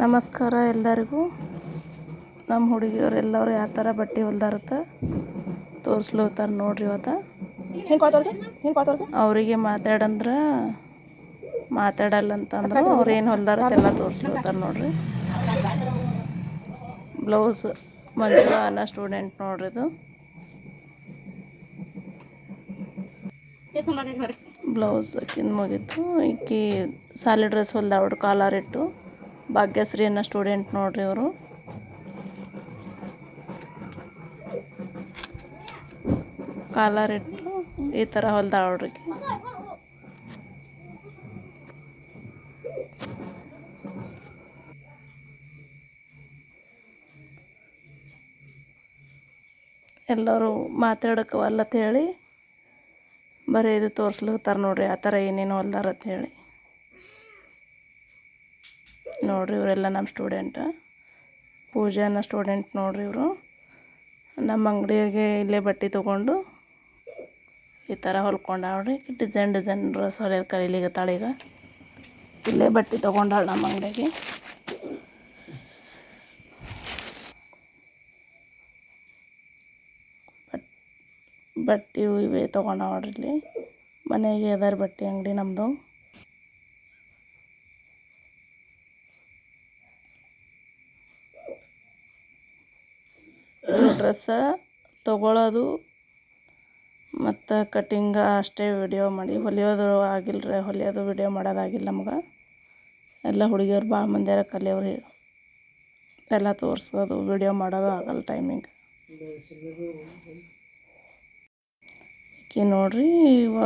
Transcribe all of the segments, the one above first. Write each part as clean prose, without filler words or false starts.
ನಮಸ್ಕಾರ ಎಲ್ಲರಿಗೂ. ನಮ್ಮ ಹುಡುಗಿಯರು ಎಲ್ಲರೂ ಯಾವ ಥರ ಬಟ್ಟೆ ಹೊಲ್ದಾರತ್ತ ತೋರಿಸ್ಲತ್ತಾರ ನೋಡ್ರಿ. ಇವತ್ತು ಅವರಿಗೆ ಮಾತಾಡಲ್ಲ ಅಂತಂದ್ರೆ ಅವ್ರು ಏನು ಹೊಲ್ದಾರತ್ತೆಲ್ಲ ತೋರಿಸ್ಲತ್ತಾರ ನೋಡ್ರಿ. ಬ್ಲೌಸ್ ಮಂಜುಳಾ ಅನ್ನೋ ಸ್ಟೂಡೆಂಟ್ ನೋಡ್ರಿ. ಇದು ಬ್ಲೌಸ್ ಆಕಿಂದು ಮುಗೀತು. ಈಕಿ ಸಾಲಿ ಡ್ರೆಸ್ ಹೊಲ್ದಾವಡ್ರು ಕಾಲರ್ ಇಟ್ಟು. ಭಾಗ್ಯಶ್ರೀ ಅನ್ನೋ ಸ್ಟೂಡೆಂಟ್ ನೋಡ್ರಿ. ಅವರು ಕಾಲರ್ ಇಟ್ಟು ಈ ಥರ ಹೊಲ್ದಾವಡ್ರಿ. ಎಲ್ಲರೂ ಮಾತಾಡೋಕೆ ಅಲ್ಲತ್ತ ಹೇಳಿ ಬರೀ ಇದು ತೋರಿಸ್ಲತ್ತಾರ ನೋಡ್ರಿ. ಆ ಥರ ಏನೇನು ಹೊಲ್ದಾರತ್ತ ಹೇಳಿ ನೋಡ್ರಿ. ಇವರೆಲ್ಲ ನಮ್ಮ ಸ್ಟೂಡೆಂಟ್. ಪೂಜಾ ಅನ್ನೋ ಸ್ಟೂಡೆಂಟ್ ನೋಡ್ರಿ. ಇವರು ನಮ್ಮ ಅಂಗಡಿಯಾಗೆ ಇಲ್ಲೇ ಬಟ್ಟೆ ತೊಗೊಂಡು ಈ ಥರ ಹೊಲ್ಕೊಂಡಾಳ್ರಿ. Design dress ಹೊಲಿಯೋದು ಕಲೀಲಿಕತ್ತಾಳ. ಈಗ ಇಲ್ಲೇ ಬಟ್ಟೆ ತೊಗೊಂಡಾಳ ನಮ್ಮ ಅಂಗಡಿಯಾಗೆ. ಬಟ್ಟೆ ಇವೇ ತೊಗೊಂಡಾಳ್ರಿ. ಇಲ್ಲಿ ಮನೆಗೆ ಅದರ ಬಟ್ಟೆ ಅಂಗಡಿ ನಮ್ಮದು. ಡ್ರೆಸ್ಸ ತೊಗೊಳೋದು ಮತ್ತು ಕಟ್ಟಿಂಗ ಅಷ್ಟೇ ವಿಡಿಯೋ ಮಾಡಿ ಹೊಲಿಯೋದು ಆಗಿಲ್ಲರಿ. ಹೊಲಿಯೋದು ವಿಡಿಯೋ ಮಾಡೋದಾಗಿಲ್ಲ ನಮ್ಗೆ. ಎಲ್ಲ ಹುಡುಗಿಯರು ಭಾಳ ಮಂದಿಯಾರ ಕಲಿಯವ್ರಿ. ಎಲ್ಲ ತೋರಿಸೋದು ವಿಡಿಯೋ ಮಾಡೋದು ಆಗಲ್ಲ ಟೈಮಿಂಗ್. ಈಕಿ ನೋಡ್ರಿ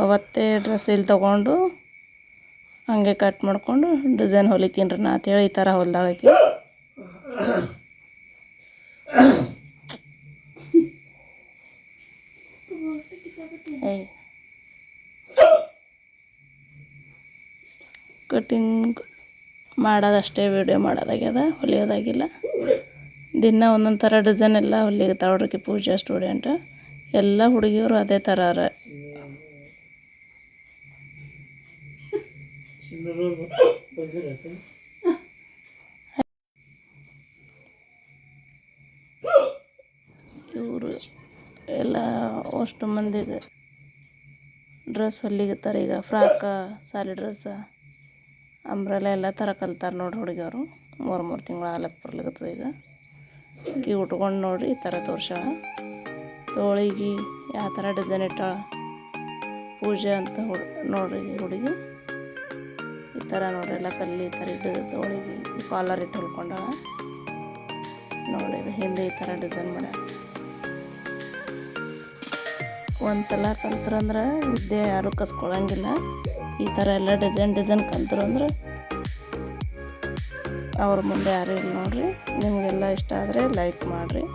ಅವತ್ತೇ ಡ್ರೆಸ್ ಇಲ್ಲಿ ತೊಗೊಂಡು ಹಂಗೆ ಕಟ್ ಮಾಡಿಕೊಂಡು ಡಿಸೈನ್ ಹೊಲಿತೀನಿ ನಾ ಅಂತೇಳಿ ಈ ಥರ ಹೊಲ್ದಾಳಕಿ. Cutting ಮಾಡೋದಷ್ಟೇ video ಮಾಡೋದಾಗ್ಯದ, ಹೊಲಿಯೋದಾಗಿಲ್ಲ. ದಿನ ಒಂದೊಂದು ಥರ ಡಿಸೈನ್ ಎಲ್ಲ ಹೊಲಿತಾವ್ರಿ ಪೂಜಾ ಸ್ಟೂಡೆಂಟ್. ಎಲ್ಲ ಹುಡುಗಿಯರು ಅದೇ ಥರ ಇವರು ಎಲ್ಲ ಅಷ್ಟು ಮಂದಿಗೆ ಡ್ರೆಸ್ ಹೊಲಿಗತ್ತಾರೆ. ಈಗ ಫ್ರಾಕ, ಸಾರಿ ಡ್ರೆಸ್, ಅಂಬ್ರೆಲ್ಲ ಎಲ್ಲ ಥರ ಕಲ್ತಾರೆ ನೋಡ್ರಿ ಹುಡುಗಿಯವರು. 3 ತಿಂಗಳು ಹಾಲಕ್ಕೆ ಬರ್ಲಿಕತ್ತದ. ಈಗ ಉಟ್ಕೊಂಡು ನೋಡ್ರಿ ಈ ಥರ ತೋರ್ಸಾಳ. ತೋಳಿಗೆ ಯಾವ ಥರ ಡಿಸೈನ್ ಇಟ್ಟಾಳ ಪೂಜೆ ಅಂತ ನೋಡ್ರಿ. ಹುಡುಗಿ ಈ ಥರ ನೋಡ್ರಿ ಎಲ್ಲ ಕಲ್ಲಿ ಈ ಥರ ಇಟ್ಟು ತೋಳಿಗೆ ಕಾಲರ್ ಇಟ್ಟು ಹೊಲ್ಕೊಂಡಾಳ ನೋಡಿ. ಹಿಂದೆ ಈ ಥರ ಡಿಸೈನ್ ಮಾಡ್ಯಾಳ. ಒಂದು ಸಲ ಕಲ್ತ್ರಂದ್ರೆ ವಿದ್ಯೆ ಯಾರೂ ಕಸ್ಕೊಳಂಗಿಲ್ಲ. ಈ ಥರ ಎಲ್ಲ ಡಿಸೈನ್ ಕಲ್ತ್ರು ಅಂದ್ರೆ ಅವ್ರ ಮುಂದೆ ಯಾರೂ ಇಲ್ಲ ನೋಡ್ರಿ. ನಿಮಗೆಲ್ಲ ಇಷ್ಟ ಆದರೆ ಲೈಕ್ ಮಾಡಿರಿ.